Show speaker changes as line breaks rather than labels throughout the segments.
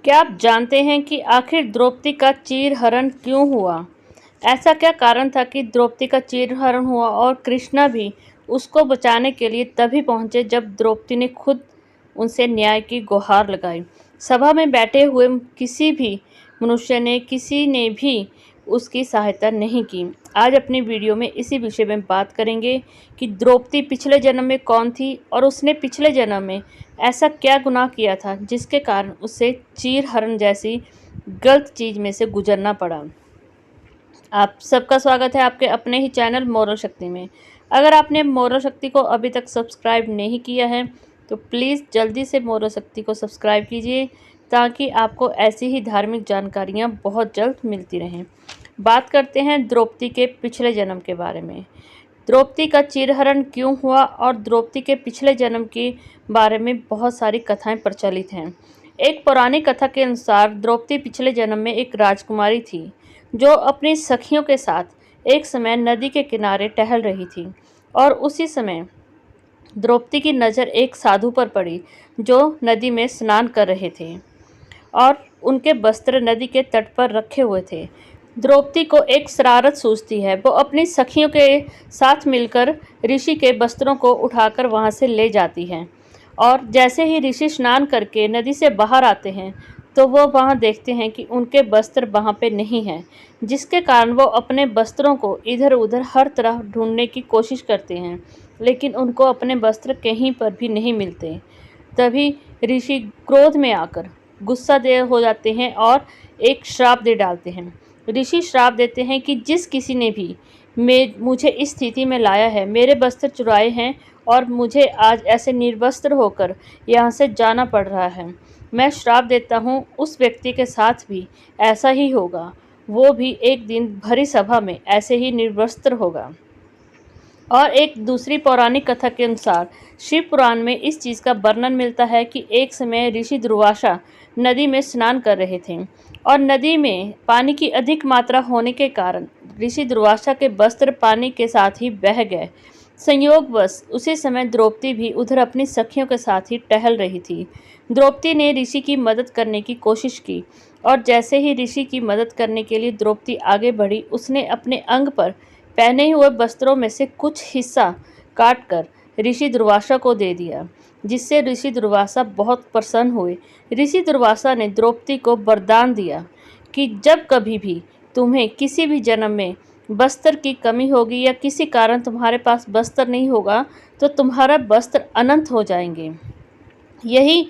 क्या आप जानते हैं कि आखिर द्रौपदी का चीरहरण क्यों हुआ? ऐसा क्या कारण था कि द्रौपदी का चीरहरण हुआ और कृष्णा भी उसको बचाने के लिए तभी पहुंचे जब द्रौपदी ने खुद उनसे न्याय की गुहार लगाई। सभा में बैठे हुए किसी भी मनुष्य ने किसी ने भी उसकी सहायता नहीं की। आज अपनी वीडियो में इसी विषय में बात करेंगे कि द्रौपदी पिछले जन्म में कौन थी और उसने पिछले जन्म में ऐसा क्या गुनाह किया था जिसके कारण उसे चीरहरण जैसी गलत चीज में से गुजरना पड़ा। आप सबका स्वागत है आपके अपने ही चैनल मोरल शक्ति में। अगर आपने मोरल शक्ति को अभी तक सब्सक्राइब नहीं किया है तो प्लीज़ जल्दी से मोरल शक्ति को सब्सक्राइब कीजिए ताकि आपको ऐसी ही धार्मिक जानकारियाँ बहुत जल्द मिलती रहें। बात करते हैं द्रौपदी के पिछले जन्म के बारे में। द्रौपदी का चीरहरण क्यों हुआ और द्रौपदी के पिछले जन्म के बारे में बहुत सारी कथाएं प्रचलित हैं। एक पौराणिक कथा के अनुसार द्रौपदी पिछले जन्म में एक राजकुमारी थी जो अपनी सखियों के साथ एक समय नदी के किनारे टहल रही थी और उसी समय द्रौपदी की नज़र एक साधु पर पड़ी जो नदी में स्नान कर रहे थे और उनके वस्त्र नदी के तट पर रखे हुए थे। द्रौपदी को एक शरारत सूझती है। वो अपनी सखियों के साथ मिलकर ऋषि के वस्त्रों को उठाकर वहां से ले जाती है और जैसे ही ऋषि स्नान करके नदी से बाहर आते हैं तो वो वहां देखते हैं कि उनके वस्त्र वहां पे नहीं हैं, जिसके कारण वो अपने वस्त्रों को इधर उधर हर तरह ढूंढने की कोशिश करते हैं लेकिन उनको अपने वस्त्र कहीं पर भी नहीं मिलते। तभी ऋषि क्रोध में आकर गुस्सा दे हो जाते हैं और एक श्राप दे डालते हैं। ऋषि श्राप देते हैं कि जिस किसी ने भी मुझे इस स्थिति में लाया है, मेरे वस्त्र चुराए हैं और मुझे आज ऐसे निर्वस्त्र होकर यहाँ से जाना पड़ रहा है, मैं श्राप देता हूँ उस व्यक्ति के साथ भी ऐसा ही होगा, वो भी एक दिन भरी सभा में ऐसे ही निर्वस्त्र होगा। और एक दूसरी पौराणिक कथा के अनुसार शिव पुराण में इस चीज़ का वर्णन मिलता है कि एक समय ऋषि दुर्वासा नदी में स्नान कर रहे थे और नदी में पानी की अधिक मात्रा होने के कारण ऋषि दुर्वासा के वस्त्र पानी के साथ ही बह गए। संयोगवश उसी समय द्रौपदी भी उधर अपनी सखियों के साथ ही टहल रही थी। द्रौपदी ने ऋषि की मदद करने की कोशिश की और जैसे ही ऋषि की मदद करने के लिए द्रौपदी आगे बढ़ी, उसने अपने अंग पर पहने हुए वस्त्रों में से कुछ हिस्सा काटकर ऋषि दुर्वासा को दे दिया, जिससे ऋषि दुर्वासा बहुत प्रसन्न हुए। ऋषि दुर्वासा ने द्रौपदी को वरदान दिया कि जब कभी भी तुम्हें किसी भी जन्म में वस्त्र की कमी होगी या किसी कारण तुम्हारे पास वस्त्र नहीं होगा तो तुम्हारा वस्त्र अनंत हो जाएंगे। यही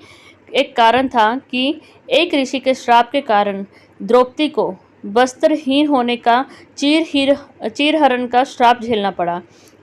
एक कारण था कि एक ऋषि के श्राप के कारण द्रौपदी को वस्त्रहीन होने का चीरहरण का श्राप झेलना पड़ा।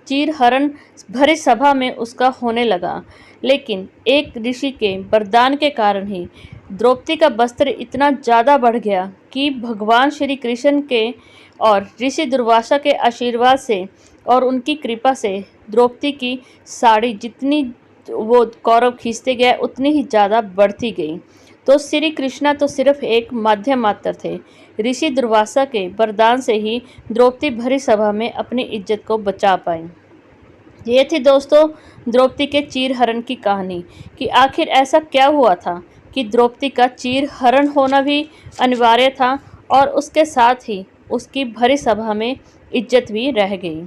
चीरहरण भरी सभा में उसका होने लगा, लेकिन एक ऋषि के वरदान के कारण ही द्रौपदी का वस्त्र इतना ज़्यादा बढ़ गया कि भगवान श्री कृष्ण के और ऋषि दुर्वासा के आशीर्वाद से और उनकी कृपा से द्रौपदी की साड़ी जितनी वो कौरव खींचते गए उतनी ही ज़्यादा बढ़ती गई। तो श्री कृष्णा तो सिर्फ एक माध्यम मात्र थे। ऋषि दुर्वासा के वरदान से ही द्रौपदी भरी सभा में अपनी इज्जत को बचा पाई। ये थी दोस्तों द्रौपदी के चीरहरण की कहानी कि आखिर ऐसा क्या हुआ था कि द्रौपदी का चीरहरण होना भी अनिवार्य था और उसके साथ ही उसकी भरी सभा में इज्जत भी रह गई।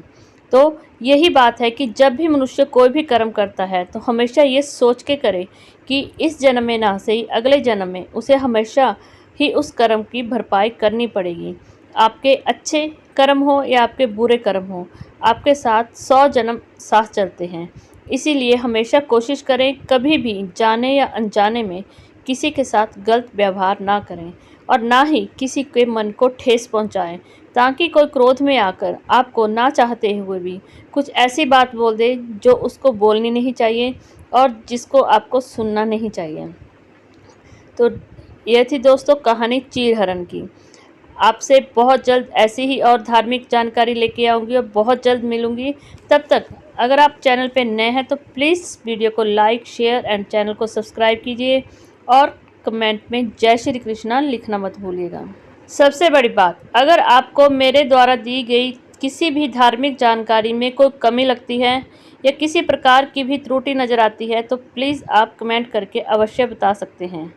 तो यही बात है कि जब भी मनुष्य कोई भी कर्म करता है तो हमेशा ये सोच के करे कि इस जन्म में ना सही अगले जन्म में उसे हमेशा ही उस कर्म की भरपाई करनी पड़ेगी। आपके अच्छे कर्म हो या आपके बुरे कर्म हो, आपके साथ 100 जन्म साथ चलते हैं। इसीलिए हमेशा कोशिश करें कभी भी जाने या अनजाने में किसी के साथ गलत व्यवहार ना करें और ना ही किसी के मन को ठेस पहुंचाएं, ताकि कोई क्रोध में आकर आपको ना चाहते हुए भी कुछ ऐसी बात बोल दे जो उसको बोलनी नहीं चाहिए और जिसको आपको सुनना नहीं चाहिए। तो यह थी दोस्तों कहानी चीरहरण की। आपसे बहुत जल्द ऐसी ही और धार्मिक जानकारी लेके आऊँगी और बहुत जल्द मिलूँगी। तब तक अगर आप चैनल पे नए हैं तो प्लीज़ वीडियो को लाइक शेयर एंड चैनल को सब्सक्राइब कीजिए और कमेंट में जय श्री कृष्णा लिखना मत भूलिएगा। सबसे बड़ी बात, अगर आपको मेरे द्वारा दी गई किसी भी धार्मिक जानकारी में कोई कमी लगती है या किसी प्रकार की भी त्रुटि नज़र आती है तो प्लीज़ आप कमेंट करके अवश्य बता सकते हैं।